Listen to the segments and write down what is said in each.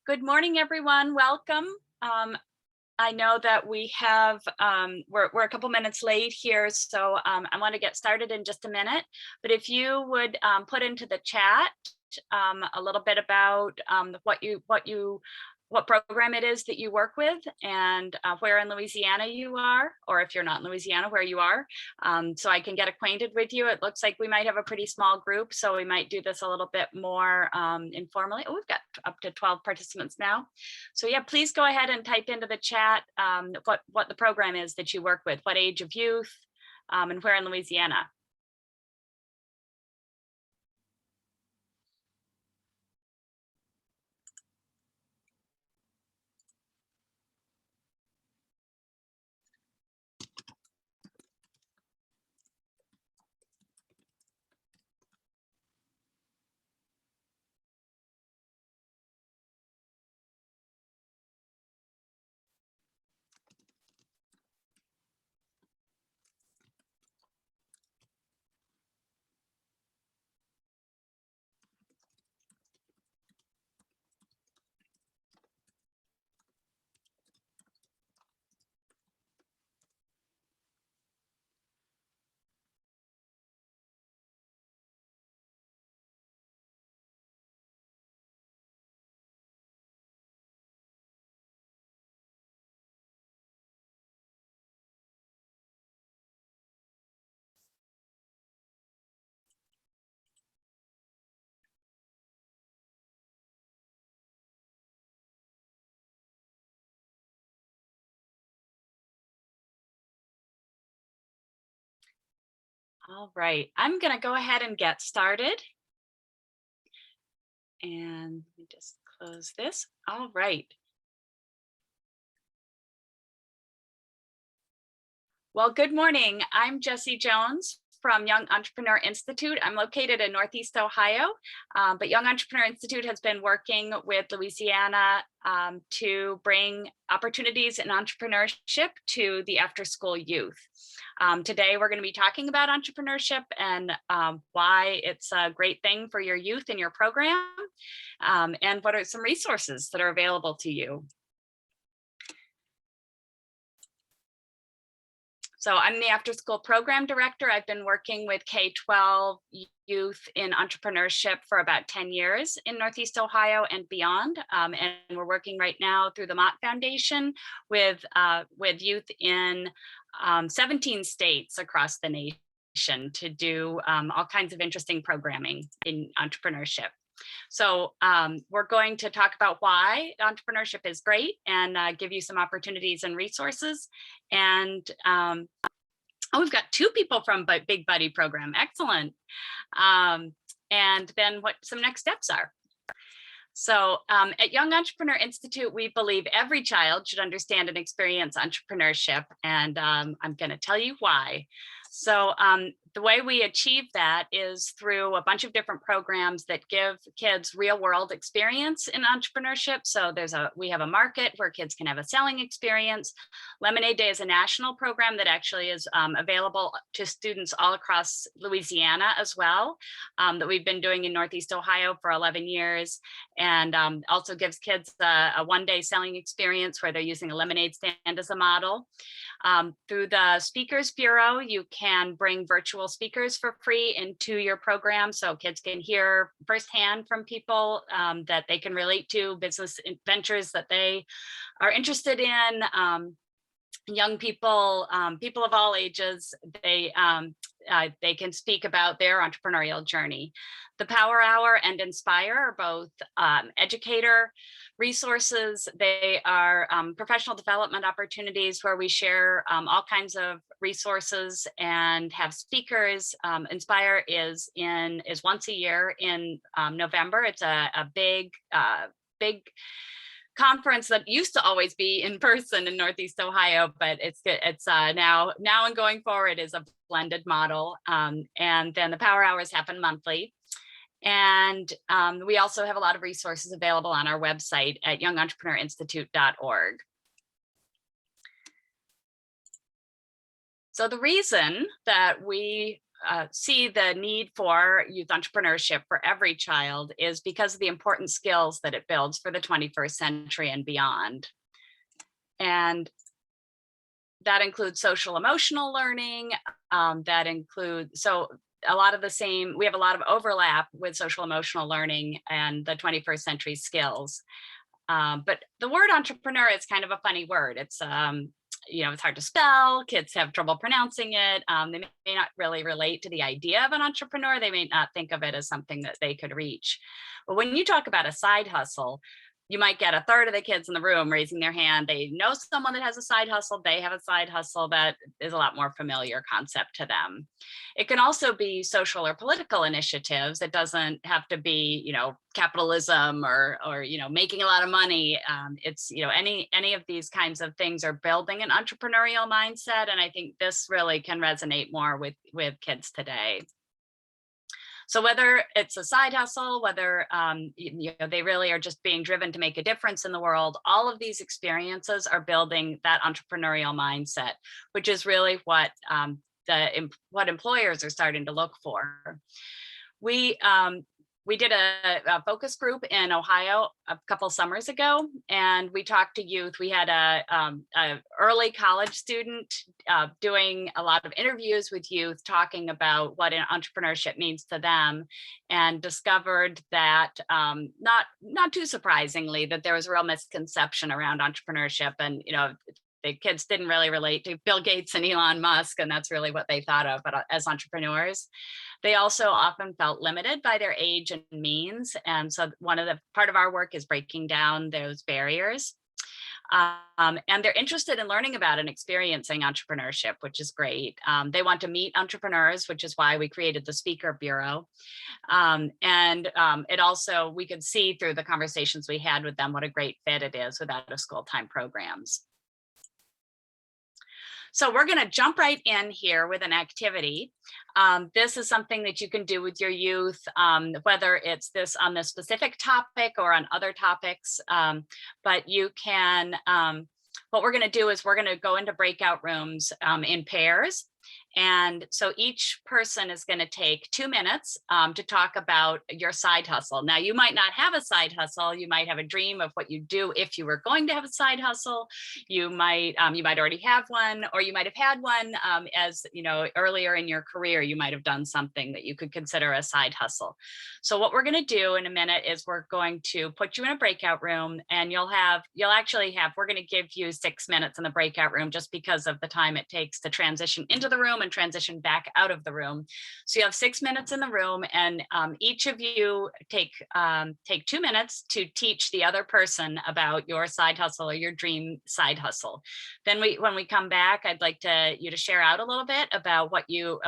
Good morning, everyone. Welcome. I know that we have, we're a couple minutes late here, so I want to get started in just a minute. But if you would put into the chat a little bit about what program it is that you work with, and where in Louisiana you are, or if you're not in Louisiana, where you are, so I can get acquainted with you. It looks like we might have a pretty small group, so we might do this a little bit more informally. Oh, we've got up to 12 participants now. So yeah, please go ahead and type into the chat what the program is that you work with, what age of youth, and where in Louisiana. All right, I'm going to go ahead and get started. And let me just close this. All right. Well, good morning. I'm Jessie Jones from Young Entrepreneur Institute. I'm located in Northeast Ohio, but Young Entrepreneur Institute has been working with Louisiana to bring opportunities in entrepreneurship to the after-school youth. Today, we're going to be talking about entrepreneurship and why it's a great thing for your youth in your program, and what are some resources that are available to you. So I'm the Afterschool Program Director. I've been working with K-12 youth in entrepreneurship for about 10 years in Northeast Ohio and beyond. And we're working right now through the Mott Foundation with youth in 17 states across the nation to do all kinds of interesting programming in entrepreneurship. So we're going to talk about why entrepreneurship is great and give you some opportunities and resources. And oh, we've got two people from Big Buddy program. Excellent. And then what some next steps are. So at Young Entrepreneur Institute, we believe every child should understand and experience entrepreneurship. And I'm going to tell you why. So the way we achieve that is through a bunch of different programs that give kids real world experience in entrepreneurship. So we have a market where kids can have a selling experience. Lemonade Day is a national program that actually is available to students all across Louisiana as well, that we've been doing in Northeast Ohio for 11 years. And also gives kids a one-day selling experience where they're using a lemonade stand as a model. Through the Speakers Bureau, you can bring virtual speakers for free into your program so kids can hear firsthand from people that they can relate to, business ventures that they are interested in. Young people, people of all ages, they can speak about their entrepreneurial journey. The Power Hour and Inspire are both educator resources. They are professional development opportunities where we share all kinds of resources and have speakers. Inspire is once a year in November. It's a big conference that used to always be in person in Northeast Ohio, but it's now and going forward is a blended model. And then the Power Hours happen monthly. And we also have a lot of resources available on our website at youngentrepreneurinstitute.org. So the reason that we see the need for youth entrepreneurship for every child is because of the important skills that it builds for the 21st century and beyond. And that includes social emotional learning. That includes, so a lot of the same, we have a lot of overlap with social emotional learning and the 21st century skills. But the word entrepreneur is kind of a funny word. It's, it's hard to spell. Kids have trouble pronouncing it. They may not really relate to the idea of an entrepreneur. They may not think of it as something that they could reach. But when you talk about a side hustle, you might get a third of the kids in the room raising their hand. They know someone that has a side hustle. They have a side hustle that is a lot more familiar concept to them. It can also be social or political initiatives. It doesn't have to be, capitalism or making a lot of money. It's, any of these kinds of things are building an entrepreneurial mindset. And I think this really can resonate more with kids today. So whether it's a side hustle, whether they really are just being driven to make a difference in the world, all of these experiences are building that entrepreneurial mindset, which is really what employers are starting to look for. We did a focus group in Ohio a couple summers ago, and we talked to youth. We had a early college student doing a lot of interviews with youth, talking about what entrepreneurship means to them, and discovered that not too surprisingly, that there was a real misconception around entrepreneurship, and the kids didn't really relate to Bill Gates and Elon Musk, and that's really what they thought of as entrepreneurs. They also often felt limited by their age and means. And so part of our work is breaking down those barriers. And they're interested in learning about and experiencing entrepreneurship, which is great. They want to meet entrepreneurs, which is why we created the Speaker Bureau. It also, we could see through the conversations we had with them what a great fit it is with out-of-school time programs. So we're going to jump right in here with an activity. This is something that you can do with your youth, whether it's on this specific topic or on other topics. But you can, what we're going to do is we're going to go into breakout rooms in pairs. And so each person is going to take 2 minutes to talk about your side hustle. Now, you might not have a side hustle. You might have a dream of what you do if you were going to have a side hustle. You might already have one, or you might have had one as earlier in your career. You might have done something that you could consider a side hustle. So what we're going to do in a minute is we're going to put you in a breakout room, and we're going to give you 6 minutes in the breakout room just because of the time it takes to transition into the room and transition back out of the room. So you have 6 minutes in the room, and each of you take 2 minutes to teach the other person about your side hustle or your dream side hustle. Then when we come back, I'd like you to share out a little bit about what you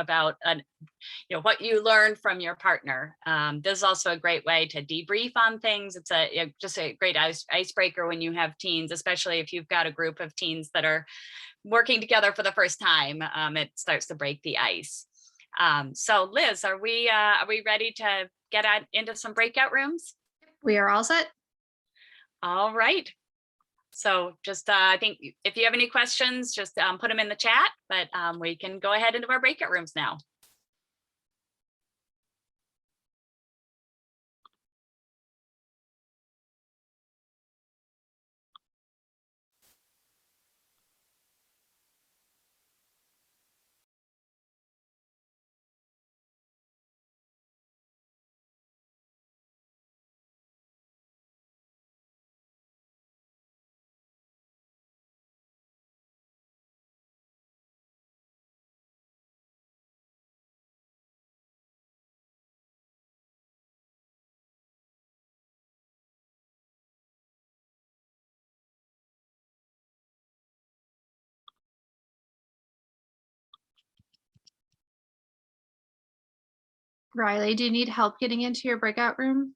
learned from your partner. This is also a great way to debrief on things. It's just a great icebreaker when you have teens, especially if you've got a group of teens that are working together for the first time. It starts to break the ice. So Liz, are we ready to get into some breakout rooms? We are all set. All right. So just, I think if you have any questions, just put them in the chat, but we can go ahead into our breakout rooms now. Riley, do you need help getting into your breakout room?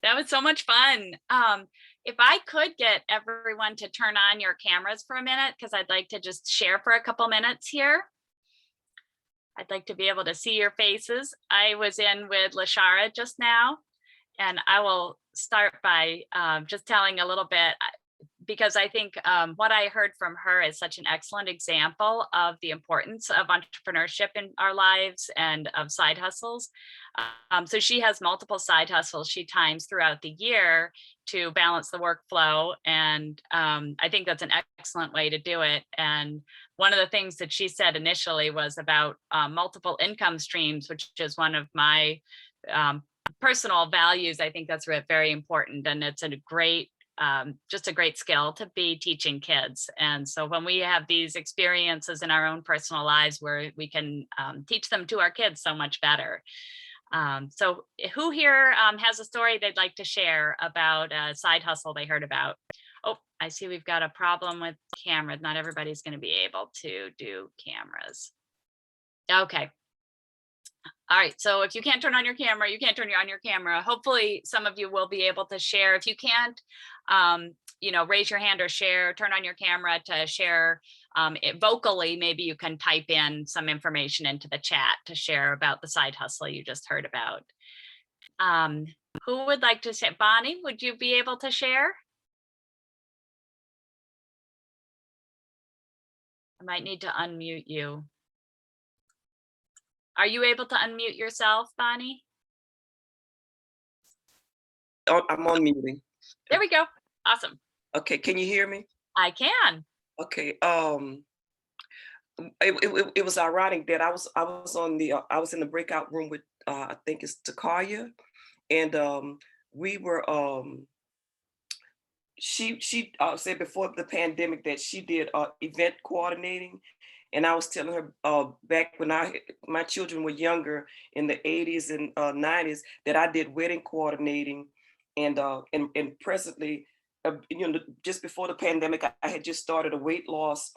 That was so much fun. If I could get everyone to turn on your cameras for a minute, because I'd like to just share for a couple minutes here. I'd like to be able to see your faces. I was in with Lashara just now, and I will start by just telling a little bit, because I think what I heard from her is such an excellent example of the importance of entrepreneurship in our lives and of side hustles. So she has multiple side hustles she times throughout the year to balance the workflow. And I think that's an excellent way to do it. And one of the things that she said initially was about multiple income streams, which is one of my personal values. I think that's very important. And it's a great just a great skill to be teaching kids. And so when we have these experiences in our own personal lives where we can teach them to our kids so much better. So who here has a story they'd like to share about a side hustle they heard about? Oh, I see we've got a problem with cameras. Not everybody's going to be able to do cameras. Okay. All right, so if you can't turn on your camera, you can't turn on your camera. Hopefully some of you will be able to share. If you can't, raise your hand or share, turn on your camera to share it vocally. Maybe you can type in some information into the chat to share about the side hustle you just heard about. Who would like to say? Bonnie, would you be able to share? I might need to unmute you. Are you able to unmute yourself, Bonnie? Oh, I'm unmuting. There we go. Awesome. Okay, can you hear me? I can. Okay. It was ironic that I was in the breakout room with I think it's Takaya, and we were she said before the pandemic that she did event coordinating. And I was telling her back when my children were younger in the 80s and 90s that I did wedding coordinating, and presently, just before the pandemic, I had just started a weight loss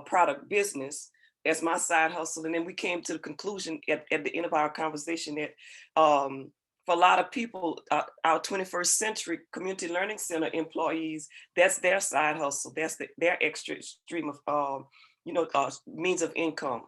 product business as my side hustle, and then we came to the conclusion at the end of our conversation that for a lot of people, our 21st century community learning center employees, that's their side hustle, that's their extra stream of means of income.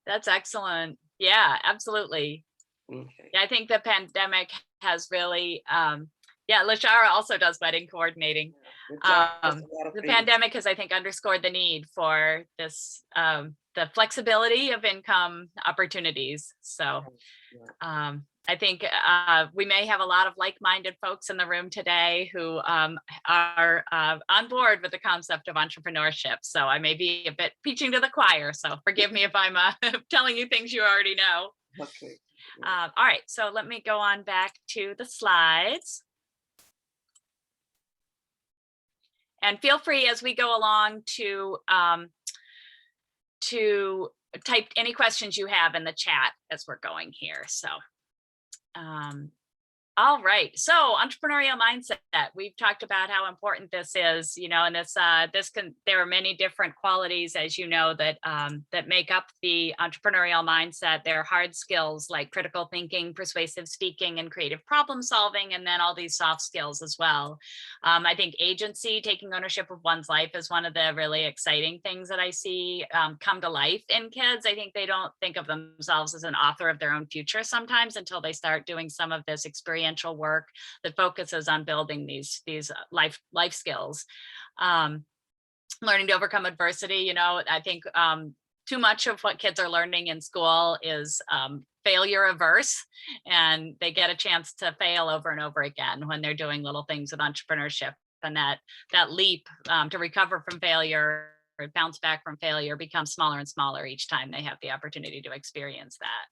That's excellent. Yeah, absolutely. Okay. Yeah, I think the pandemic has really, Lashara also does wedding coordinating. The pandemic has, I think, underscored the need for this, the flexibility of income opportunities. So I think we may have a lot of like-minded folks in the room today who are on board with the concept of entrepreneurship. So I may be a bit preaching to the choir. So forgive me if I'm telling you things you already know. Okay. All right, so let me go on back to the slides. And feel free as we go along to type any questions you have in the chat as we're going here. So, all right. So entrepreneurial mindset, we've talked about how important this is, and there are many different qualities, as you know, that make up the entrepreneurial mindset. There are hard skills like critical thinking, persuasive speaking, and creative problem solving, and then all these soft skills as well. I think agency, taking ownership of one's life, is one of the really exciting things that I see come to life in kids. I think they don't think of themselves as an author of their own future sometimes until they start doing some of this experiential work that focuses on building these life skills. Learning to overcome adversity. I think too much of what kids are learning in school is failure averse, and they get a chance to fail over and over again when they're doing little things with entrepreneurship. And that leap to recover from failure or bounce back from failure becomes smaller and smaller each time they have the opportunity to experience that.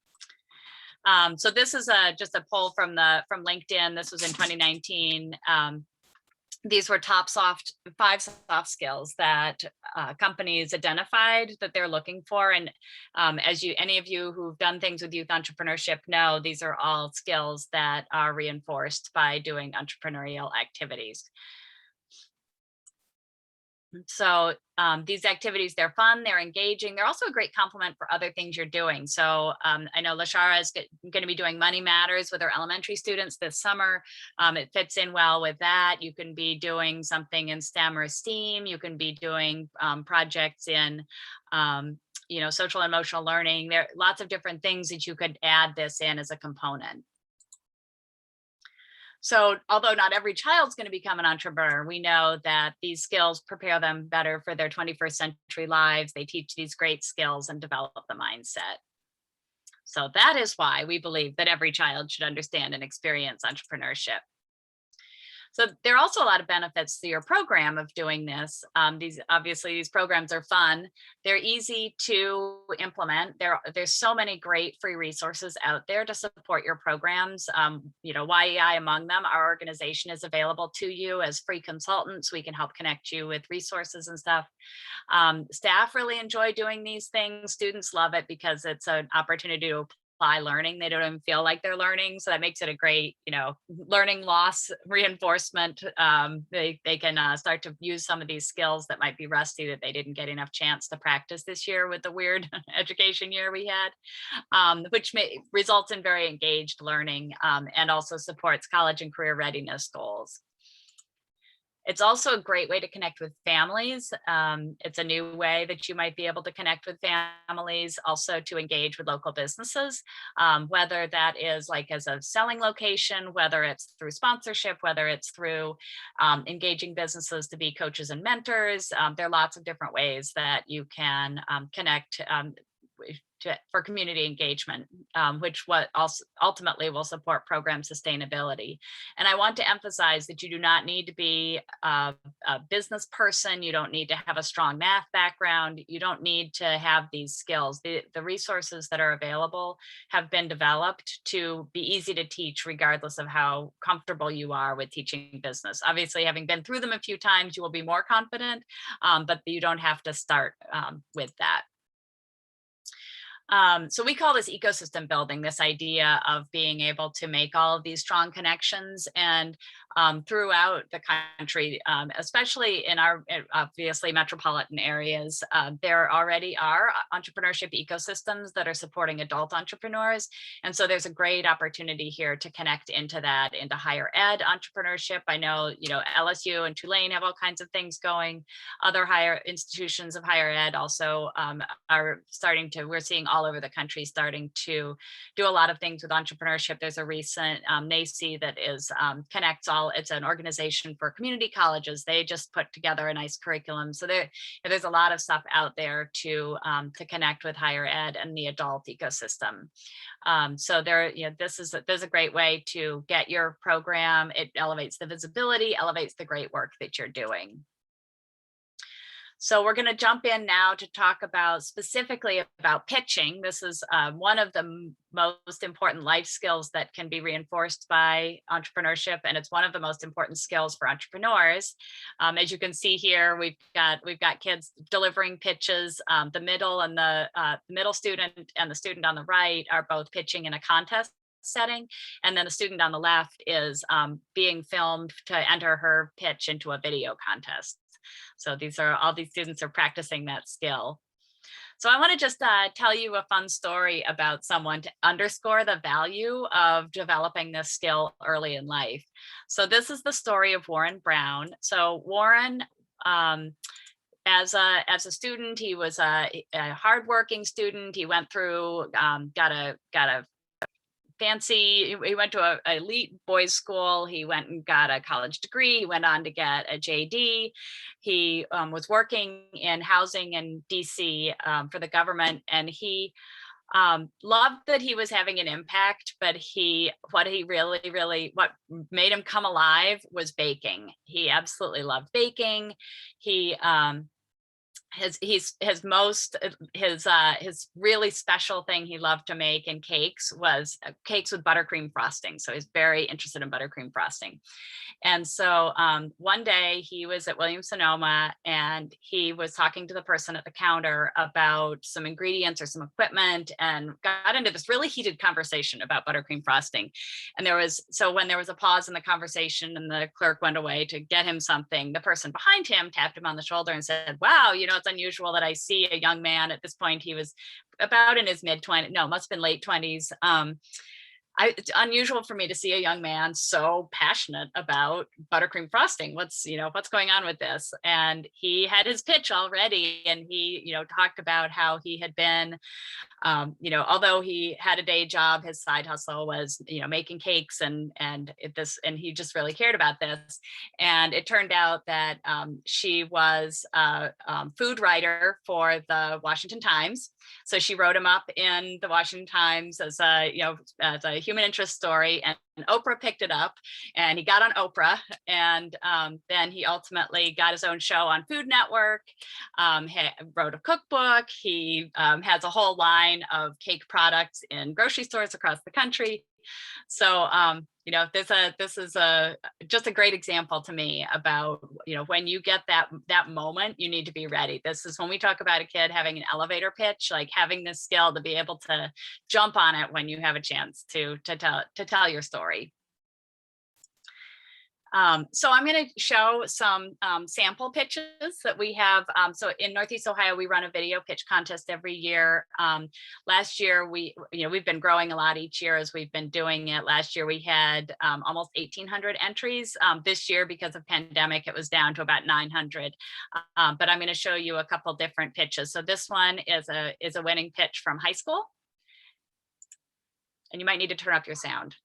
So this is just a poll from LinkedIn. This was in 2019. These were five soft skills that companies identified that they're looking for. And as any of you who've done things with youth entrepreneurship know, these are all skills that are reinforced by doing entrepreneurial activities. So these activities, they're fun, they're engaging, they're also a great complement for other things you're doing. So I know Lashara is going to be doing Money Matters with her elementary students this summer. It fits in well with that. You can be doing something in STEM or STEAM. You can be doing projects in social and emotional learning. There are lots of different things that you could add this in as a component. So although not every child's going to become an entrepreneur, we know that these skills prepare them better for their 21st century lives. They teach these great skills and develop the mindset. So that is why we believe that every child should understand and experience entrepreneurship. So there are also a lot of benefits to your program of doing this. These programs are fun. They're easy to implement. There's so many great free resources out there to support your programs. YEI among them. Our organization is available to you as free consultants. We can help connect you with resources and stuff. Staff really enjoy doing these things. Students love it because it's an opportunity to apply learning. They don't even feel like they're learning. So that makes it a great, learning loss reinforcement. They can start to use some of these skills that might be rusty that they didn't get enough chance to practice this year with the weird education year we had, which results in very engaged learning and also supports college and career readiness goals. It's also a great way to connect with families. It's a new way that you might be able to connect with families, also to engage with local businesses, whether that is like as a selling location, whether it's through sponsorship, whether it's through engaging businesses to be coaches and mentors. There are lots of different ways that you can connect for community engagement, which also ultimately will support program sustainability. And I want to emphasize that you do not need to be a business person. You don't need to have a strong math background. You don't need to have these skills. The resources that are available have been developed to be easy to teach, regardless of how comfortable you are with teaching business. Obviously, having been through them a few times, you will be more confident, but you don't have to start with that. So we call this ecosystem building, this idea of being able to make all of these strong connections and throughout the country, especially in our obviously metropolitan areas, there already are entrepreneurship ecosystems that are supporting adult entrepreneurs. And so there's a great opportunity here to connect into that, into higher ed entrepreneurship. I know, LSU and Tulane have all kinds of things going. Other higher institutions of higher ed also are we're seeing all over the country starting to do a lot of things with entrepreneurship. There's a recent NACE that is connects all. It's an organization for community colleges. They just put together a nice curriculum. So there's a lot of stuff out there to connect with higher ed and the adult ecosystem. So there's a great way to get your program. It elevates the visibility, elevates the great work that you're doing. So we're going to jump in now to talk specifically about pitching. This is one of the most important life skills that can be reinforced by entrepreneurship, and it's one of the most important skills for entrepreneurs. As you can see here, we've got kids delivering pitches. The middle student and the student on the right are both pitching in a contest setting, and then the student on the left is being filmed to enter her pitch into a video contest. So all these students are practicing that skill. So I want to just tell you a fun story about someone to underscore the value of developing this skill early in life. So this is the story of Warren Brown. So Warren, as a student, he was a hardworking student. He went through, got a fancy, he went to a elite boys school. He went and got a college degree. He went on to get a JD. He was working in housing in DC for the government, and he loved that he was having an impact, but what made him come alive was baking. He absolutely loved baking. He his really special thing he loved to make in cakes was cakes with buttercream frosting. So he's very interested in buttercream frosting. And so one day he was at Williams-Sonoma and he was talking to the person at the counter about some ingredients or some equipment, and got into this really heated conversation about buttercream frosting. And when there was a pause in the conversation and the clerk went away to get him something, the person behind him tapped him on the shoulder and said, "Wow, it's unusual that I see a young man." At this point, he was about in his mid-20s, no, must have been late 20s. It's unusual for me to see a young man so passionate about buttercream frosting. What's going on with this? And he had his pitch already, and he, talked about how he had been, although he had a day job, his side hustle was, making cakes and he just really cared about this. And it turned out that she was a food writer for the Washington Times. So she wrote him up in the Washington Times as a human interest story, and Oprah picked it up, and he got on Oprah, and then he ultimately got his own show on Food Network. Wrote a cookbook. He has a whole line of cake products in grocery stores across the country. So this is just a great example to me about when you get that moment, you need to be ready. This is when we talk about a kid having an elevator pitch, like having this skill to be able to jump on it when you have a chance to tell your story. So I'm going to show some sample pitches that we have. So in Northeast Ohio, we run a video pitch contest every year. Last year, we've been growing a lot each year as we've been doing it. Last year, we had almost 1,800 entries. This year, because of pandemic, it was down to about 900. But I'm going to show you a couple different pitches. So this one is a winning pitch from high school. And you might need to turn up your sound.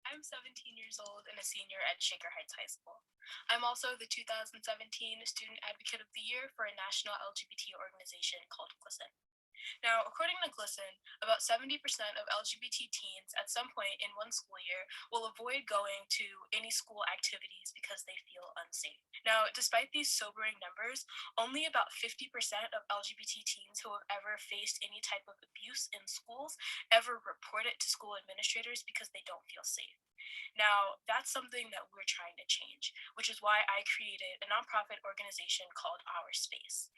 I'm 17 years old and a senior at Shaker Heights High School. I'm also the 2017 Student Advocate of the Year for a national LGBT organization called GLSEN. Now, according to GLSEN, about 70% of LGBT teens at some point in one school year will avoid going to any school activities because they feel unsafe. Now, despite these sobering numbers, only about 50% of LGBT teens who have ever faced any type of abuse in schools ever report it to school administrators because they don't feel safe. Now, that's something that we're trying to change, which is why I created a nonprofit organization called Our Space.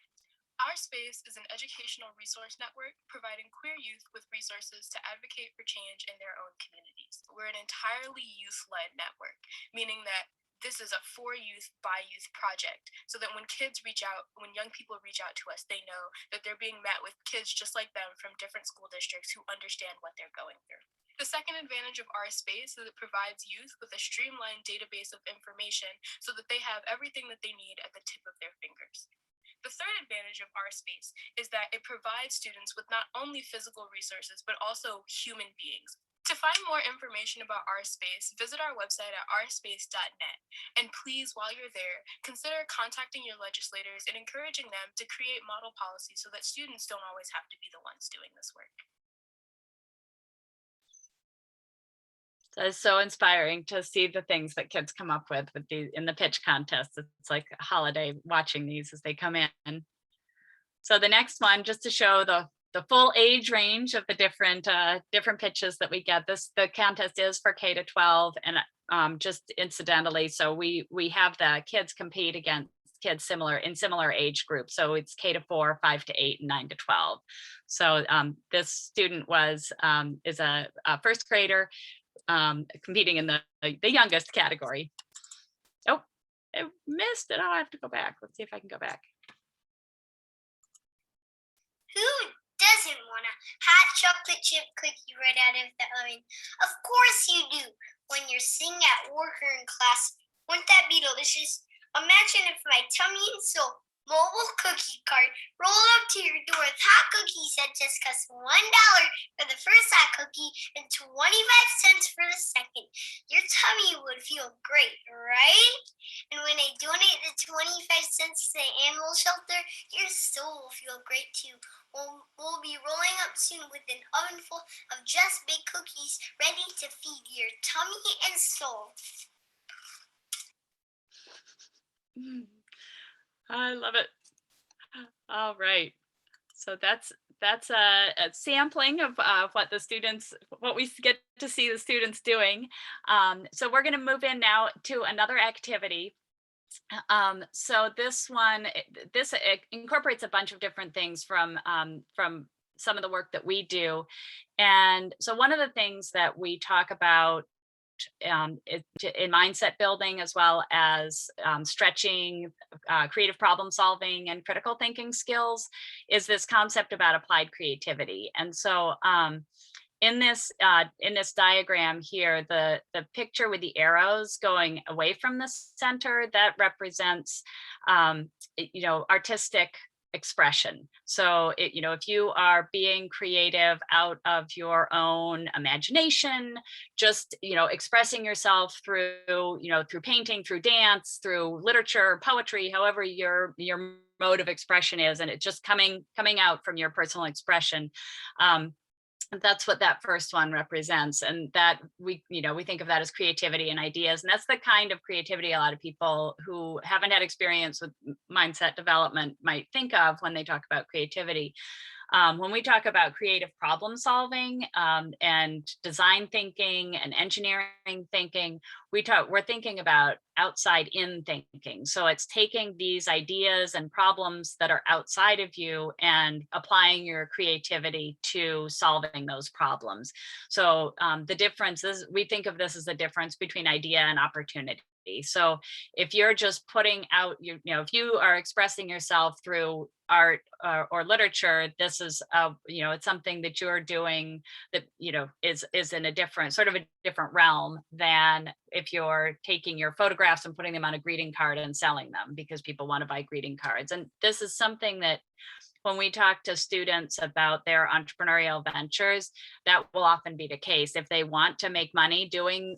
Our Space is an educational resource network providing queer youth with resources to advocate for change in their own communities. We're an entirely youth-led network, meaning that this is a for youth, by youth project, so that when young people reach out to us, they know that they're being met with kids just like them from different school districts who understand what they're going through. The second advantage of Our Space is it provides youth with a streamlined database of information so that they have everything that they need at the tip of their fingers. The third advantage of Our Space is that it provides students with not only physical resources, but also human beings. To find more information about Our Space, visit our website at ourspace.net. And please, while you're there, consider contacting your legislators and encouraging them to create model policies so that students don't always have to be the ones doing this work. It's so inspiring to see the things that kids come up with in the pitch contest. It's like a holiday watching these as they come in. So the next one, just to show the full age range of the different pitches that we get. The contest is for K to 12, and just incidentally, so we have the kids compete against kids in similar age groups. So it's K to 4, 5 to 8, and 9 to 12. So this student is a first grader. Competing in the youngest category. Oh, I missed it. Oh, I have to go back. Let's see if I can go back. Who doesn't want a hot chocolate chip cookie right out of the oven? Of course you do. When you're sitting at work or in class, wouldn't that be delicious? Imagine if my tummy and soul mobile cookie cart rolled up to your door with hot cookies that just cost $1 for the first hot cookie and 25 cents for the second. Your tummy would feel great, right? And when I donate the 25 cents to the animal shelter, your soul will feel great too. We'll be rolling up soon with an oven full of just baked cookies ready to feed your tummy and soul. I love it. All right. So that's a sampling of what the students, what we get to see the students doing. So we're going to move in now to another activity. So this one, it incorporates a bunch of different things from some of the work that we do. And so one of the things that we talk about in mindset building, as well as stretching, creative problem solving, and critical thinking skills, is this concept about applied creativity. And so in this diagram here, the picture with the arrows going away from the center, that represents artistic expression. So if you are being creative out of your own imagination, just expressing yourself through through painting, through dance, through literature, poetry, however your mode of expression is, and it's just coming out from your personal expression. That's what that first one represents, and that we think of that as creativity and ideas, and that's the kind of creativity a lot of people who haven't had experience with mindset development might think of when they talk about creativity. When we talk about creative problem solving and design thinking and engineering thinking, we're thinking about outside in thinking. So it's taking these ideas and problems that are outside of you and applying your creativity to solving those problems. So the difference is, we think of this as the difference between idea and opportunity. So if you're just putting out, if you are expressing yourself through art or literature, this is it's something that you're doing that is in a different realm than if you're taking your photographs and putting them on a greeting card and selling them because people want to buy greeting cards. And this is something that when we talk to students about their entrepreneurial ventures, that will often be the case. If they want to make money doing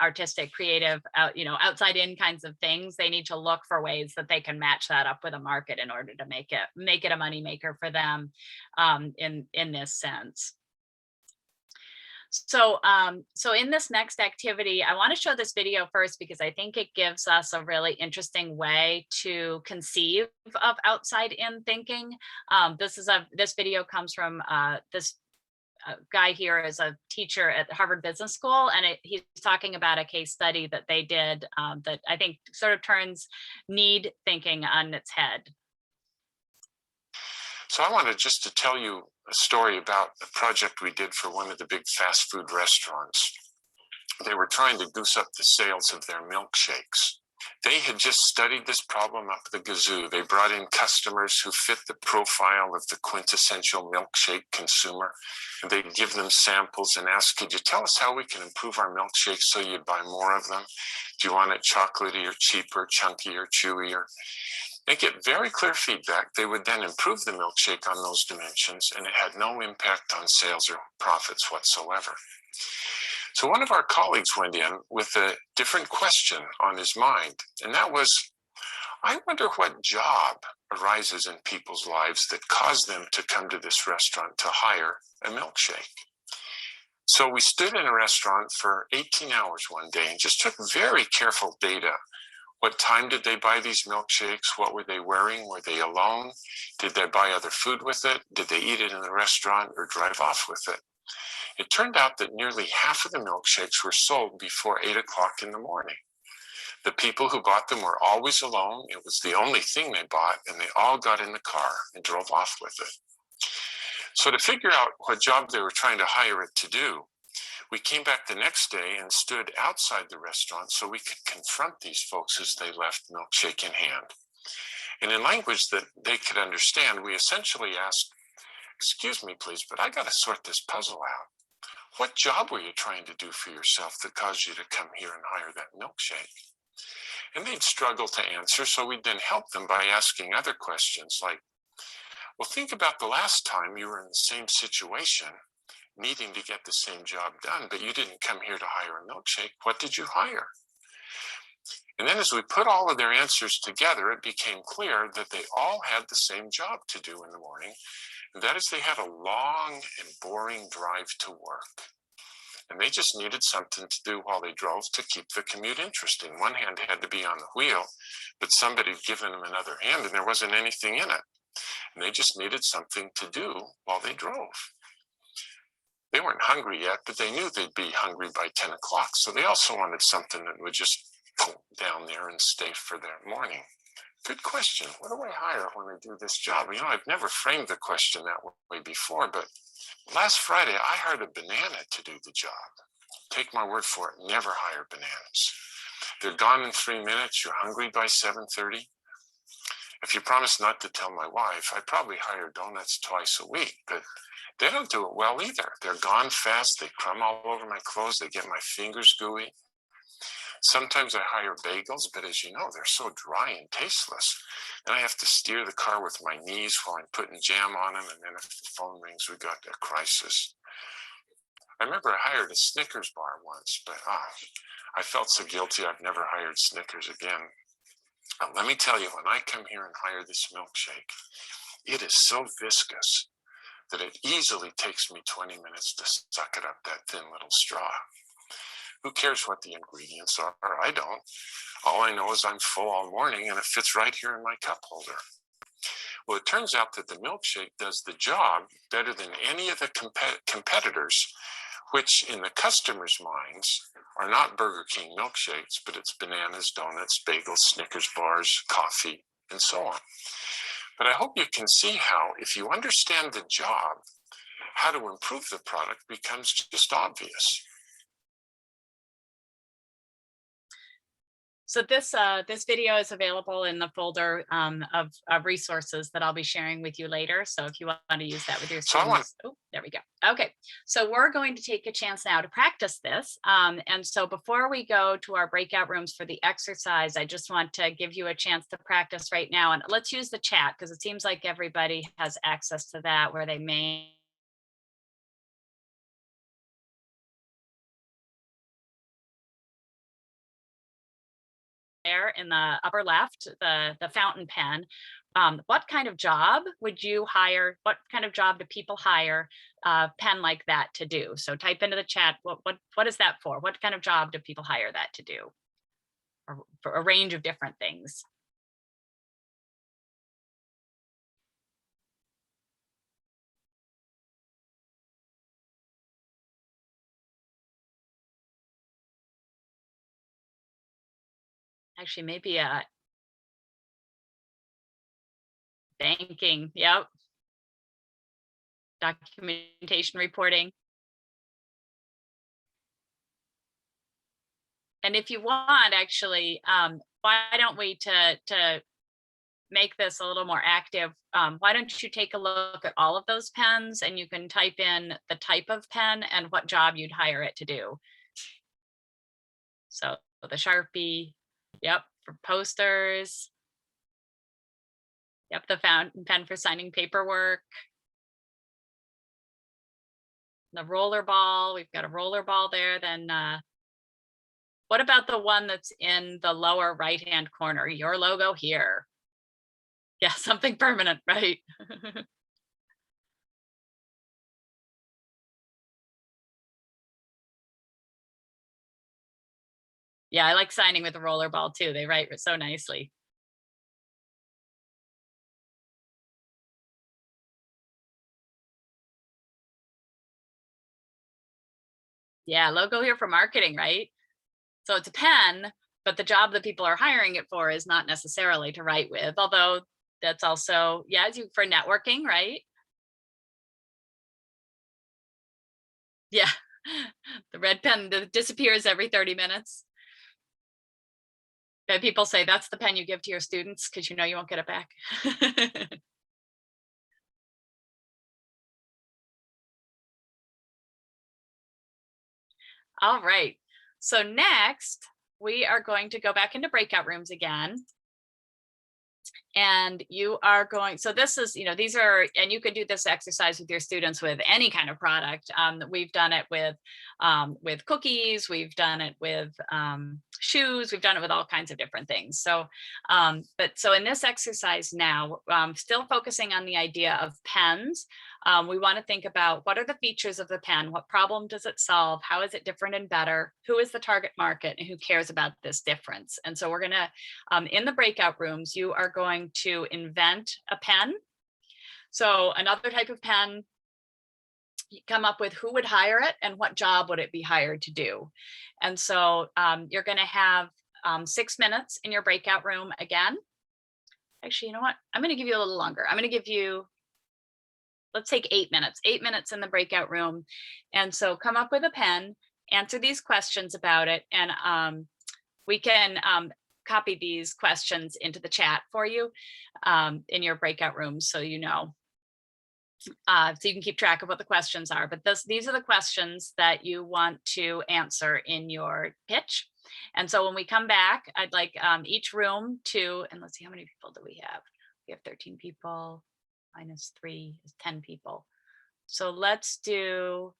artistic, creative, outside in kinds of things, they need to look for ways that they can match that up with a market in order to make it a money maker for them in this sense. So in this next activity, I want to show this video first because I think it gives us a really interesting way to conceive of outside in thinking. This video comes from this guy here is a teacher at Harvard Business School, and he's talking about a case study that they did that I think sort of turns need thinking on its head. So I wanted just to tell you a story about a project we did for one of the big fast food restaurants. They were trying to goose up the sales of their milkshakes. They had just studied this problem up the gazoo. They brought in customers who fit the profile of the quintessential milkshake consumer. And they'd give them samples and ask, could you tell us how we can improve our milkshakes so you'd buy more of them? Do you want it chocolatey or cheaper, chunky or chewier? They get very clear feedback. They would then improve the milkshake on those dimensions, and it had no impact on sales or profits whatsoever. So one of our colleagues went in with a different question on his mind, and that was, I wonder what job arises in people's lives that cause them to come to this restaurant to hire a milkshake. So we stood in a restaurant for 18 hours one day and just took very careful data. What time did they buy these milkshakes? What were they wearing? Were they alone? Did they buy other food with it? Did they eat it in the restaurant or drive off with it? It turned out that nearly half of the milkshakes were sold before 8 o'clock in the morning. The people who bought them were always alone. It was the only thing they bought, and they all got in the car and drove off with it. So to figure out what job they were trying to hire it to do, we came back the next day and stood outside the restaurant so we could confront these folks as they left, milkshake in hand. And in language that they could understand, we essentially asked, excuse me, please, but I got to sort this puzzle out. What job were you trying to do for yourself that caused you to come here and hire that milkshake? And they'd struggle to answer, so we'd then help them by asking other questions like, well, think about the last time you were in the same situation, needing to get the same job done, but you didn't come here to hire a milkshake. What did you hire? And then as we put all of their answers together, it became clear that they all had the same job to do in the morning. And that is, they had a long and boring drive to work. And they just needed something to do while they drove to keep the commute interesting. One hand had to be on the wheel, but somebody had given them another hand and there wasn't anything in it. and they just needed something to do while they drove. They weren't hungry yet, but they knew they'd be hungry by 10 o'clock. So they also wanted something that would just pull down there and stay for their morning. Good question. What do I hire when I do this job? You know, I've never framed the question that way before, but last Friday, I hired a banana to do the job. Take my word for it, never hire bananas. They're gone in 3 minutes. You're hungry by 7:30. If you promise not to tell my wife, I probably hire donuts twice a week, but they don't do it well either. They're gone fast. They crumb all over my clothes. They get my fingers gooey. Sometimes I hire bagels, but as you know, they're so dry and tasteless. And I have to steer the car with my knees while I'm putting jam on them. And then if the phone rings, we got a crisis. I remember I hired a Snickers bar once, but I felt so guilty. I've never hired Snickers again. Let me tell you, when I come here and hire this milkshake, it is so viscous that it easily takes me 20 minutes to suck it up that thin little straw. Who cares what the ingredients are? I don't. All I know is I'm full all morning and it fits right here in my cup holder. Well, it turns out that the milkshake does the job better than any of the competitors, which in the customer's minds are not Burger King milkshakes, but it's bananas, donuts, bagels, Snickers bars, coffee, and so on. But I hope you can see how, if you understand the job, how to improve the product becomes just obvious. So this video is available in the folder of resources that I'll be sharing with you later. So if you want to use that with your students, oh, there we go. Okay, so we're going to take a chance now to practice this. And so before we go to our breakout rooms for the exercise, I just want to give you a chance to practice right now. And let's use the chat because it seems like everybody has access to that where they may. There in the upper left, the fountain pen. What kind of job would you hire? What kind of job do people hire a pen like that to do? So type into the chat, what is that for? What kind of job do people hire that to do? Or for a range of different things. Actually, maybe a banking, yep. Documentation reporting. And if you want, actually, why don't we to make this a little more active, why don't you take a look at all of those pens and you can type in the type of pen and what job you'd hire it to do. So the Sharpie, yep, for posters. Yep, the fountain pen for signing paperwork. The roller ball, we've got a roller ball there. Then what about the one that's in the lower right-hand corner? Your logo here. Yeah, something permanent, right? Yeah, I like signing with the roller ball too. They write so nicely. Yeah, logo here for marketing, right? So it's a pen, but the job that people are hiring it for is not necessarily to write with, although that's also, yeah, for networking, right? Yeah, the red pen that disappears every 30 minutes. And people say that's the pen you give to your students because you know you won't get it back. All right, so next we are going to go back into breakout rooms again. And you are going, so this is, these are, and you could do this exercise with your students with any kind of product. We've done it with cookies, we've done it with shoes, we've done it with all kinds of different things. So, so in this exercise now, still focusing on the idea of pens, we want to think about what are the features of the pen, what problem does it solve, how is it different and better, who is the target market, and who cares about this difference. And so we're going to, in the breakout rooms, you are going to invent a pen So another type of pen, you come up with who would hire it and what job would it be hired to do. And so you're going to have 6 minutes in your breakout room again. Actually, you know what? I'm going to give you a little longer. I'm going to give you, let's take 8 minutes, 8 minutes in the breakout room. And so come up with a pen, answer these questions about it, and we can copy these questions into the chat for you in your breakout rooms, so you know. So you can keep track of what the questions are, but these are the questions that you want to answer in your pitch. And so when we come back, I'd like each room to, and let's see, how many people do we have? We have 13 people, minus 3 is 10 people. So let's do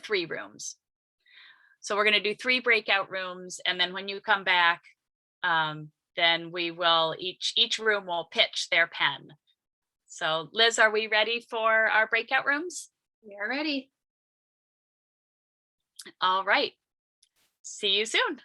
3 rooms. So we're going to do 3 breakout rooms, and then when you come back, then we will each room will pitch their pen. So Liz, are we ready for our breakout rooms? We are ready. All right. See you soon.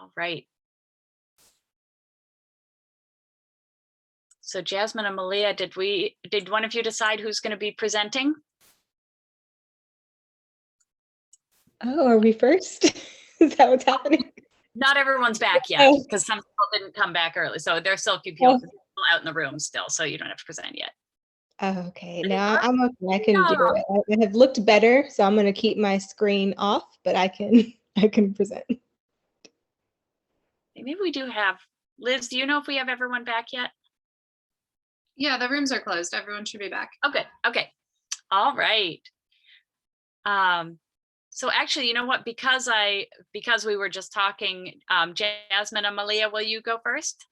All right. So Jasmine and Malia, did one of you decide who's going to be presenting? Oh, are we first? Is that what's happening? Not everyone's back yet Oh. because some people didn't come back early. So there's still a few people Oh. out in the room still. So you don't have to present yet. Oh, okay, no, I'm okay. I can do it. I have looked better, so I'm going to keep my screen off, but I can present. Maybe we do have, Liz, do you know if we have everyone back yet? Yeah, the rooms are closed. Everyone should be back. Oh, good. Okay. All right. So actually, you know what? Because we were just talking, Jasmine and Malia, will you go first?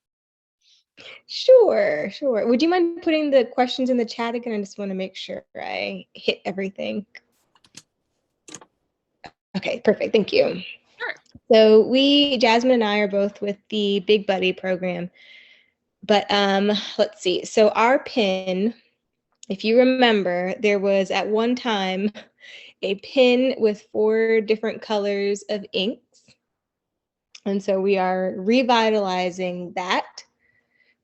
Sure. Would you mind putting the questions in the chat again? I just want to make sure I hit everything. Okay, perfect. Thank you. Sure. So Jasmine and I are both with the Big Buddy program. But let's see. So our pin, if you remember, there was at one time a pin with 4 different colors of inks. And so we are revitalizing that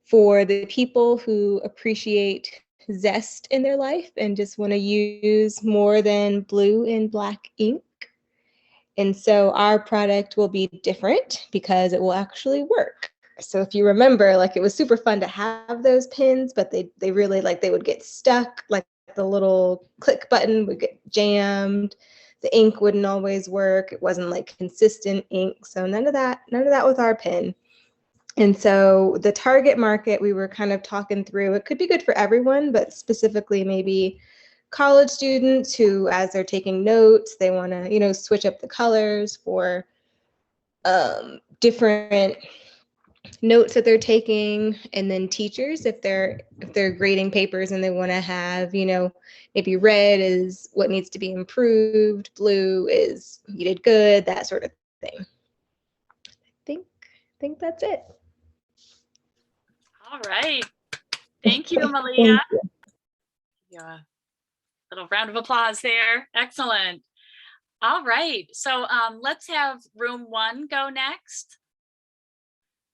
for the people who appreciate zest in their life and just want to use more than blue and black ink. And so our product will be different because it will actually work. So if you remember, like, it was super fun to have those pins, but they really, like, they would get stuck, like the little click button would get jammed. The ink wouldn't always work. It wasn't like consistent ink. So none of that with our pin. And so the target market, we were kind of talking through, it could be good for everyone, but specifically maybe college students who, as they're taking notes, they want to, switch up the colors for different notes that they're taking, and then teachers if they're grading papers and they want to have, maybe red is what needs to be improved, blue is you did good, that sort of thing. I think that's it. All right. Thank you, Malia. Thank you. Yeah. Little round of applause there. Excellent. All right. So let's have room 1 go next.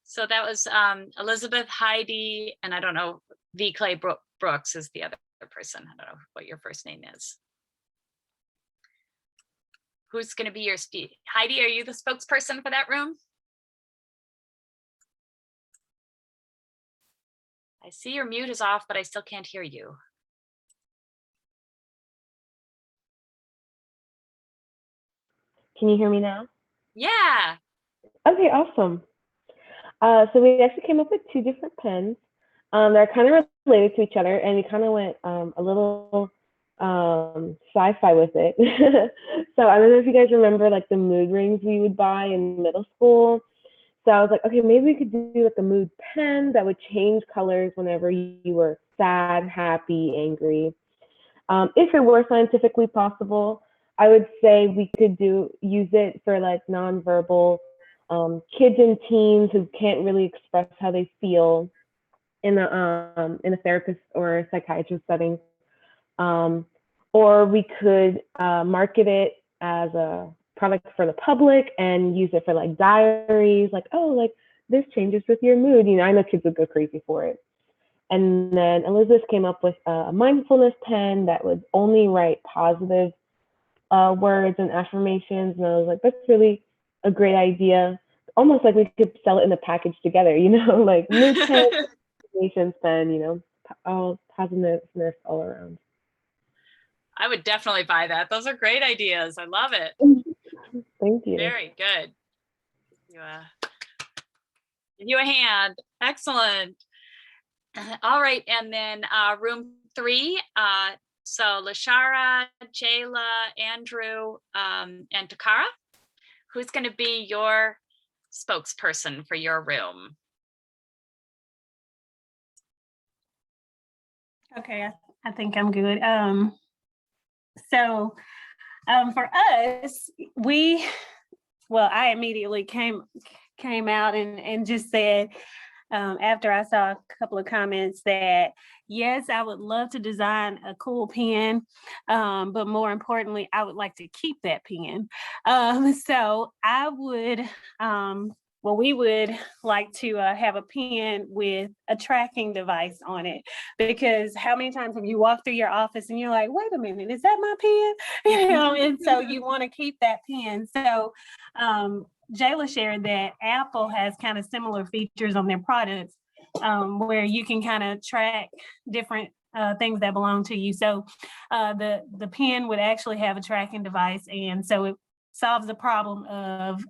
So that was Elizabeth, Heidi, and I don't know, V. Clay Brooks is the other person. I don't know what your first name is. Who's going to be your Heidi, are you the spokesperson for that room? I see your mute is off, but I still can't hear you. Can you hear me now? Yeah. Okay, awesome. So we actually came up with 2 different pens. They're kind of related to each other, and we kind of went a little sci-fi with it. So I don't know if you guys remember, like, the mood rings we would buy in middle school. So I was like, okay, maybe we could do like a mood pen that would change colors whenever you were sad, happy, angry. If it were scientifically possible, I would say we could use it for like nonverbal kids and teens who can't really express how they feel in a therapist or a psychiatrist setting. Or we could market it as a product for the public and use it for like diaries, like, oh, like this changes with your mood. I know kids would go crazy for it. And then Elizabeth came up with a mindfulness pen that would only write positive words and affirmations. And I was like, that's really a great idea. Almost like we could sell it in the package together, like mood pen, affirmations pen, all positiveness all around. I would definitely buy that. Those are great ideas. I love it. Thank you. Very good. Give you a hand. Excellent. All right. And then room 3. So Lashara, Jayla, Andrew, and Takara. Who's going to be your spokesperson for your room? Okay, I think I'm good. So for us, I immediately came out and just said, after I saw a couple of comments, that yes, I would love to design a cool pen, but more importantly, I would like to keep that pen. So I would well, we would like to have a pen with a tracking device on it, because how many times have you walked through your office and you're like, wait a minute, is that my pen? You know, and so you want to keep that pen. So Jayla shared that Apple has kind of similar features on their products, where you can kind of track different things that belong to you. So the pen would actually have a tracking device, and so it solves the problem of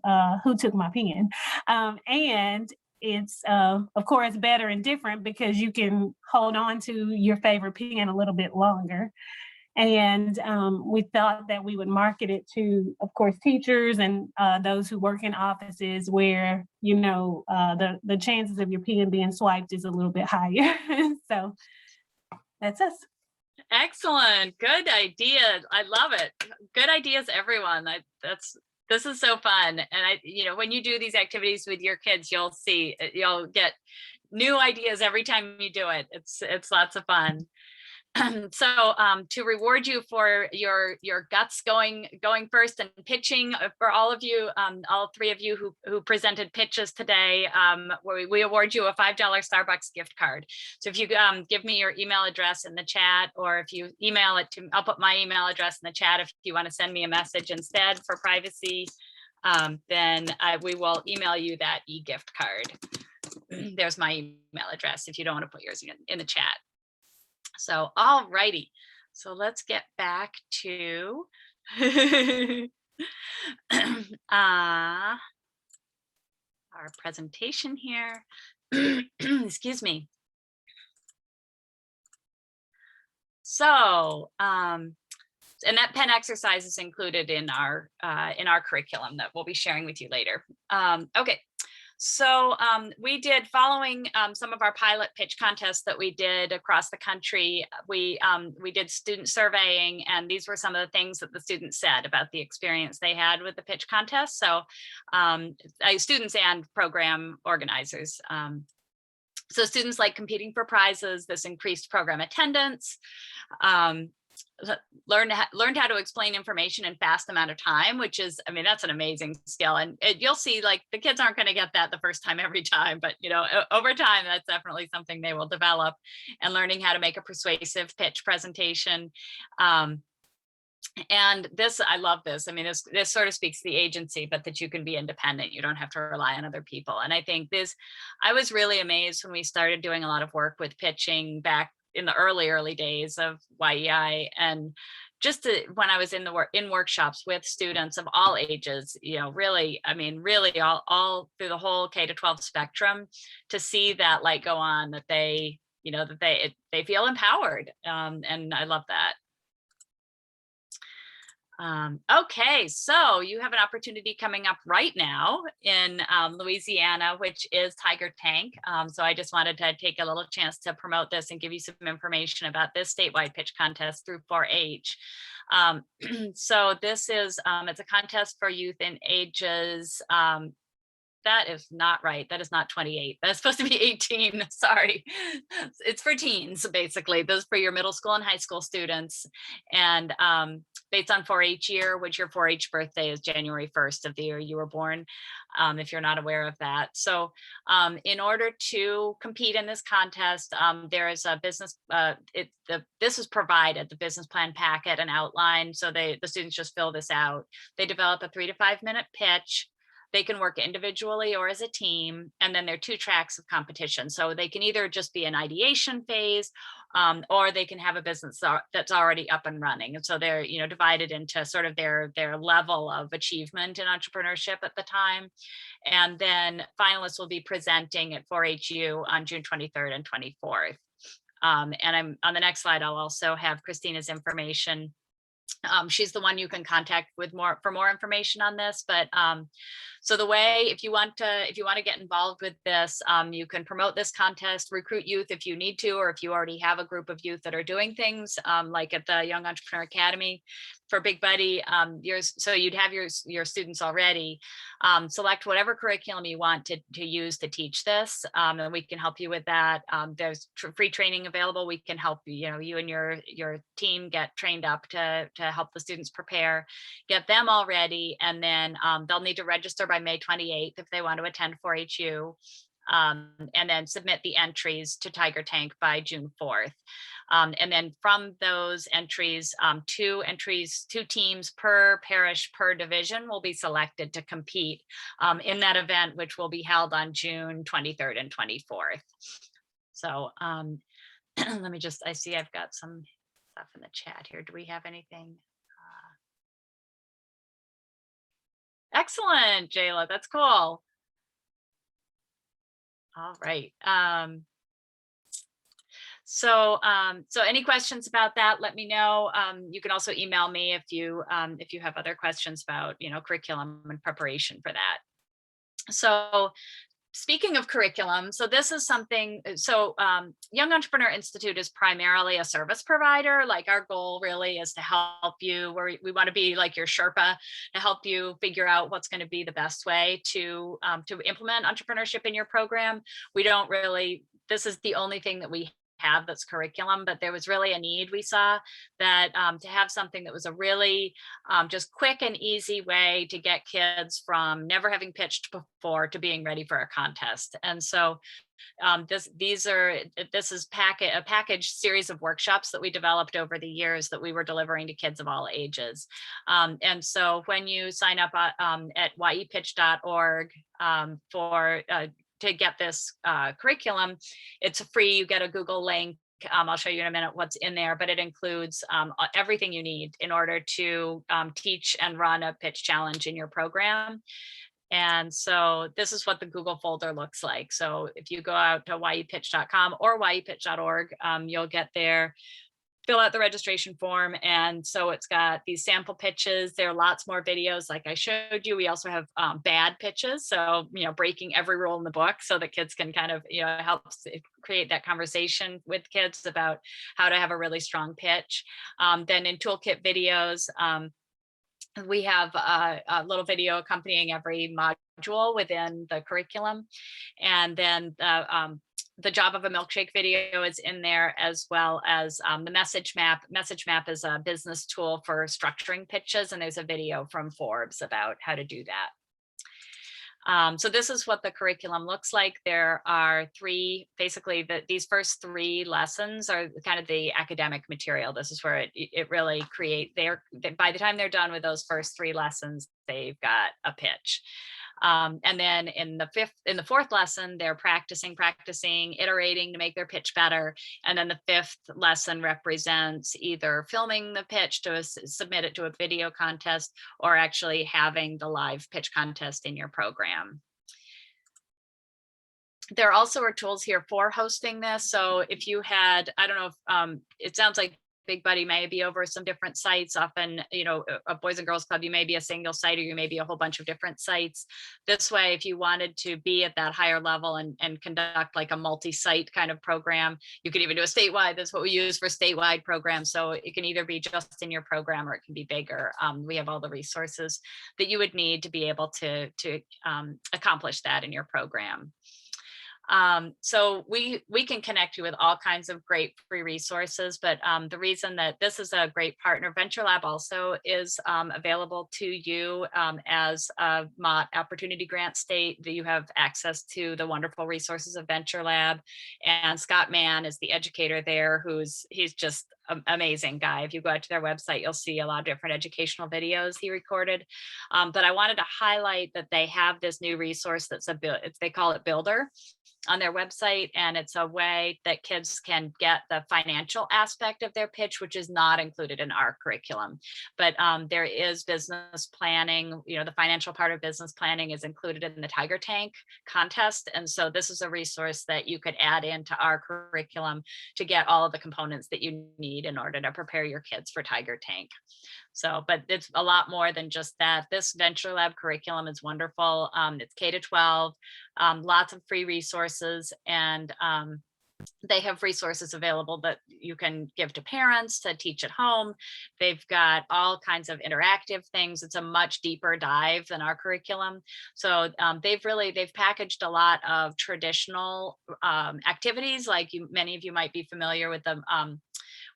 who took my pen. And it's, of course, better and different because you can hold on to your favorite pen a little bit longer. And we thought that we would market it to, of course, teachers and those who work in offices where, you know, the chances of your pen being swiped is a little bit higher. So that's us. Excellent. Good idea. I love it. Good ideas, everyone. This is so fun. And when you do these activities with your kids, you'll get new ideas every time you do it. It's lots of fun. So to reward you for your guts going first and pitching, for all of you, all three of you who presented pitches today, we award you a $5 Starbucks gift card. So if you give me your email address in the chat, or if you email it to, I'll put my email address in the chat if you want to send me a message instead for privacy, then we will email you that e-gift card. There's my email address if you don't want to put yours in the chat. So, all righty. So let's get back to our presentation here. Excuse me. So, and that pen exercise is included in our curriculum that we'll be sharing with you later. Okay. So we did, following some of our pilot pitch contests that we did across the country, we did student surveying, and these were some of the things that the students said about the experience they had with the pitch contest. So students and program organizers. So students like competing for prizes. This increased program attendance. Learned how to explain information in fast amount of time, which is, I mean, that's an amazing skill. And you'll see, like, the kids aren't going to get that the first time every time, but over time, that's definitely something they will develop. And learning how to make a persuasive pitch presentation. And this, I love this. I mean, this sort of speaks to the agency, but that you can be independent. You don't have to rely on other people. And I think I was really amazed when we started doing a lot of work with pitching back in the early days of YEI, and just when I was in workshops with students of all ages, really all through the whole K-12 spectrum, to see that light go on, that they feel empowered, and I love that. Okay, so you have an opportunity coming up right now in Louisiana, which is Tiger Tank. So I just wanted to take a little chance to promote this and give you some information about this statewide pitch contest through 4-H. So this is, it's a contest for youth in ages, that is not right. That is not 28. That's supposed to be 18. Sorry. It's for teens, basically. Those for your middle school and high school students. And based on 4-H year, which your 4-H birthday is January 1st of the year you were born, if you're not aware of that. So in order to compete in this contest, there is a business, this is provided, the business plan packet and outline. So the students just fill this out. They develop a 3 to 5 minute pitch. They can work individually or as a team, and then there are 2 tracks of competition. So they can either just be an ideation phase, or they can have a business that's already up and running. And so they're divided into sort of their level of achievement in entrepreneurship at the time. And then finalists will be presenting at 4HU on June 23rd and 24th. And I'm on the next slide. I'll also have Christina's information. She's the one you can contact for more information on this. But so the way, if you want to get involved with this, you can promote this contest, recruit youth if you need to, or if you already have a group of youth that are doing things like at the Young Entrepreneur Academy, for Big Buddy, so you'd have your students already. Select whatever curriculum you want to use to teach this, and we can help you with that. There's free training available. We can help you and your team get trained up to help the students prepare, get them all ready, and then they'll need to register by May 28th if they want to attend 4-HU. And then submit the entries to Tiger Tank by June 4th. And then from those entries, two teams per parish per division will be selected to compete in that event, which will be held on June 23rd and 24th. So let me I see I've got some stuff in the chat here. Do we have anything? Excellent, Jayla, that's cool. All right. So any questions about that, let me know. You can also email me if you have other questions about, curriculum and preparation for that. So speaking of curriculum, so this is something, Young Entrepreneur Institute is primarily a service provider. Like our goal really is to help you, we want to be like your Sherpa to help you figure out what's going to be the best way to implement entrepreneurship in your program. This is the only thing that we have that's curriculum, but there was really a need we saw that to have something that was a really just quick and easy way to get kids from never having pitched before to being ready for a contest. And so this is a package series of workshops that we developed over the years that we were delivering to kids of all ages. And so when you sign up at yepitch.org to get this curriculum, it's free. You get a Google link. I'll show you in a minute what's in there, but it includes everything you need in order to teach and run a pitch challenge in your program. And so this is what the Google folder looks like. So if you go out to yepitch.com or yepitch.org, you'll get there, fill out the registration form. And so it's got these sample pitches. There are lots more videos like I showed you. We also have bad pitches. So, breaking every rule in the book so that kids can kind of, help create that conversation with kids about how to have a really strong pitch. Then in toolkit videos, we have a little video accompanying every module within the curriculum. And then the job of a milkshake video is in there, as well as the message map. Message map is a business tool for structuring pitches, and there's a video from Forbes about how to do that. So this is what the curriculum looks like. There are these first 3 lessons are kind of the academic material. This is where it really by the time they're done with those first 3 lessons, they've got a pitch. And then in the 4th lesson, they're practicing, iterating to make their pitch better. And then the 5th lesson represents either filming the pitch to submit it to a video contest or actually having the live pitch contest in your program. There also are tools here for hosting this. So if you had, I don't know if it sounds like Big Buddy may be over some different sites. Often, a Boys and Girls Club, you may be a single site or you may be a whole bunch of different sites. This way, if you wanted to be at that higher level and conduct like a multi-site kind of program, you could even do a statewide. That's what we use for statewide programs. So it can either be just in your program or it can be bigger. We have all the resources that you would need to be able to accomplish that in your program. So we can connect you with all kinds of great free resources, but the reason that this is a great partner, Venture Lab also is available to you as a Mott Opportunity Grant state, that you have access to the wonderful resources of Venture Lab. And Scott Mann is the educator there, he's just an amazing guy. If you go out to their website, you'll see a lot of different educational videos he recorded. But I wanted to highlight that they have this new resource they call it Builder on their website, and it's a way that kids can get the financial aspect of their pitch, which is not included in our curriculum. But there is business planning, the financial part of business planning is included in the Tiger Tank contest. And so this is a resource that you could add into our curriculum to get all of the components that you need in order to prepare your kids for Tiger Tank. So, but it's a lot more than just that. This Venture Lab curriculum is wonderful. It's K-12, lots of free resources, and They have resources available that you can give to parents to teach at home. They've got all kinds of interactive things. It's a much deeper dive than our curriculum. So they've packaged a lot of traditional activities, like many of you might be familiar with them.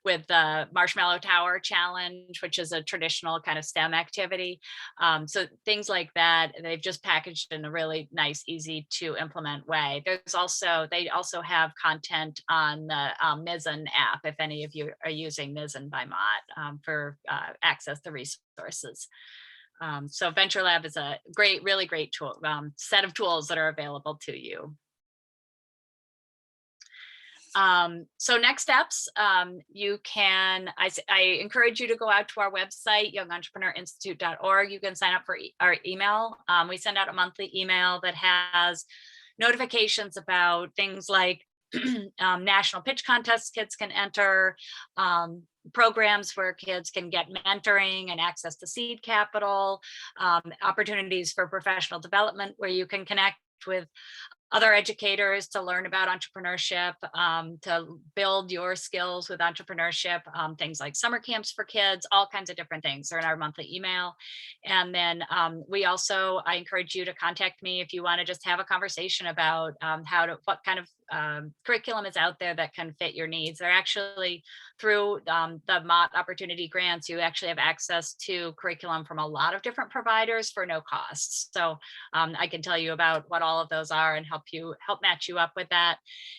With the Marshmallow Tower Challenge, which is a traditional kind of STEM activity. So things like that, they've just packaged in a really nice, easy to implement way. They also have content on the Mizzen app, if any of you are using Mizzen by Mott for access to resources. So Venture Lab is a really great tool, set of tools that are available to you. So next steps, you can, I encourage you to go out to our website, youngentrepreneurinstitute.org. You can sign up for our email. We send out a monthly email that has notifications about things like national pitch contests kids can enter, programs where kids can get mentoring and access to seed capital, opportunities for professional development where you can connect with other educators to learn about entrepreneurship, to build your skills with entrepreneurship, things like summer camps for kids, all kinds of different things are in our monthly email. And then I encourage you to contact me if you want to just have a conversation about what kind of curriculum is out there that can fit your needs. They're actually through the Mott Opportunity Grants, you actually have access to curriculum from a lot of different providers for no cost. So I can tell you about what all of those are and help match you up with that.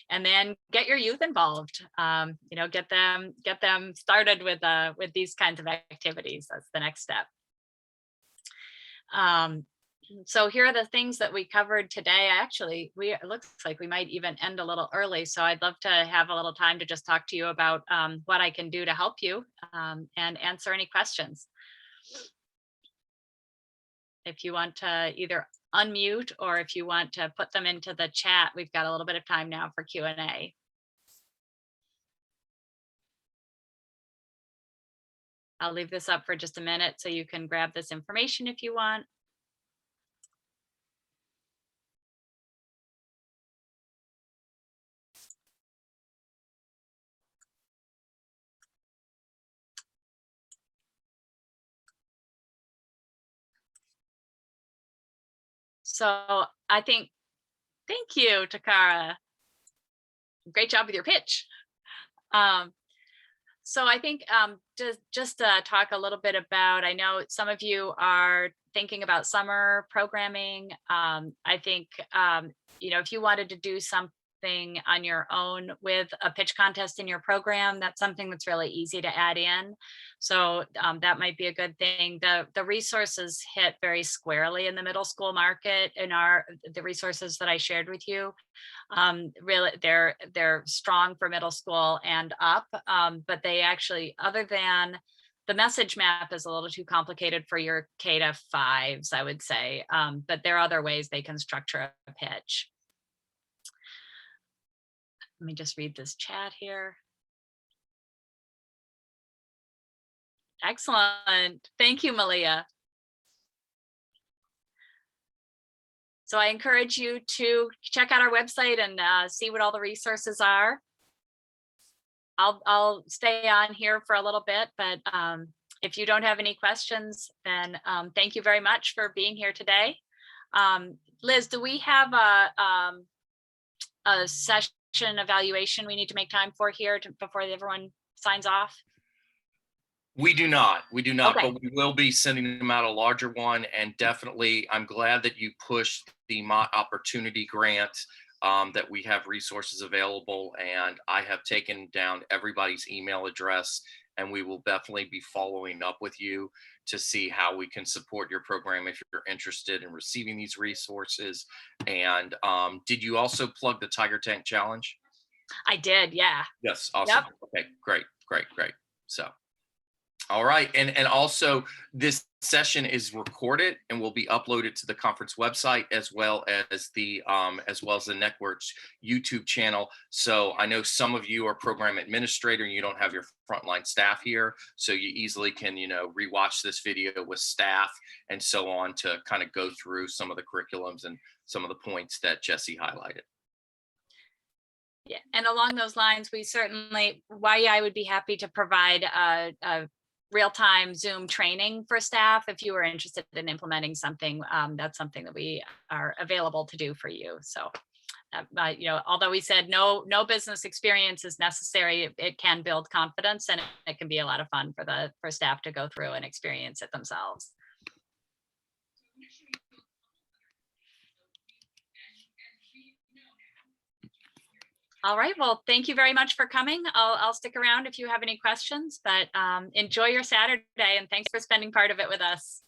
And then get your youth involved. Get them started with these kinds of activities. That's the next step. So here are the things that we covered today. Actually, it looks like we might even end a little early. So I'd love to have a little time to just talk to you about what I can do to help you and answer any questions. If you want to either unmute or if you want to put them into the chat, we've got a little bit of time now for Q&A. I'll leave this up for just a minute so you can grab this information if you want. So thank you, Takara. Great job with your pitch. So I think just to talk a little bit about, I know some of you are thinking about summer programming. I think, if you wanted to do something on your own with a pitch contest in your program, that's something that's really easy to add in. So that might be a good thing. The resources hit very squarely in the middle school market in the resources that I shared with you. Really, they're strong for middle school and up, but they actually, other than the message map is a little too complicated for your K-5s, I would say, but there are other ways they can structure a pitch. Let me just read this chat here. Excellent. Thank you, Malia. So I encourage you to check out our website and see what all the resources are. I'll stay on here for a little bit, but if you don't have any questions, then thank you very much for being here today. Liz, do we have a session evaluation we need to make time for here before everyone signs off? We do not, Okay. but we will be sending them out a larger one. And definitely, I'm glad that you pushed the Mott Opportunity Grant, that we have resources available. And I have taken down everybody's email address, and we will definitely be following up with you to see how we can support your program if you're interested in receiving these resources. And did you also plug the Tiger Tank Challenge? I did, yeah. Yes, awesome. Yep. Okay, great. So, all right, and also this session is recorded and will be uploaded to the conference website as well as the network's YouTube channel. So I know some of you are program administrator and you don't have your frontline staff here, so you easily can rewatch this video with staff and so on to kind of go through some of the curriculums and some of the points that Jessie highlighted. Yeah, and along those lines, we certainly, YEI would be happy to provide a real-time Zoom training for staff if you were interested in implementing something. That's something that we are available to do for you. So, you know, although we said no business experience is necessary, it can build confidence, and it can be a lot of fun for staff to go through and experience it themselves. All right, well, thank you very much for coming. I'll stick around if you have any questions, but enjoy your Saturday, and thanks for spending part of it with us.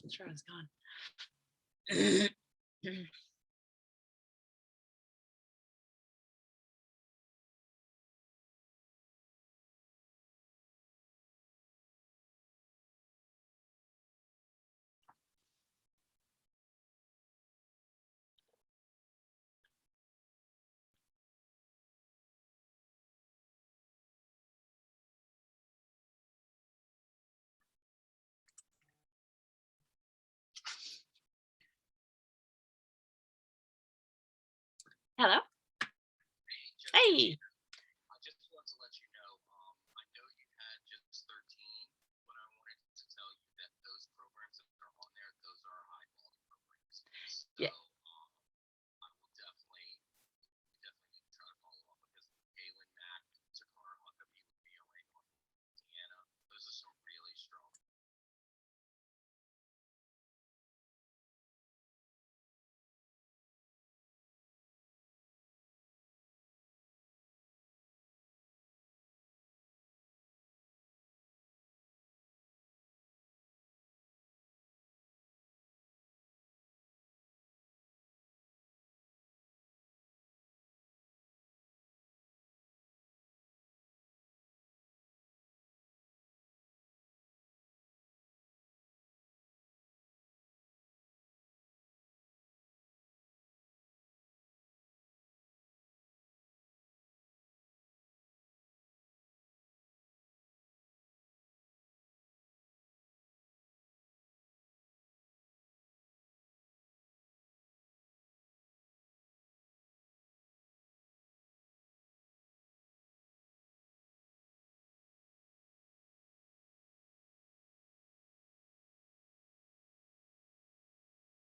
I'm sure I was gone. Hello. Hey.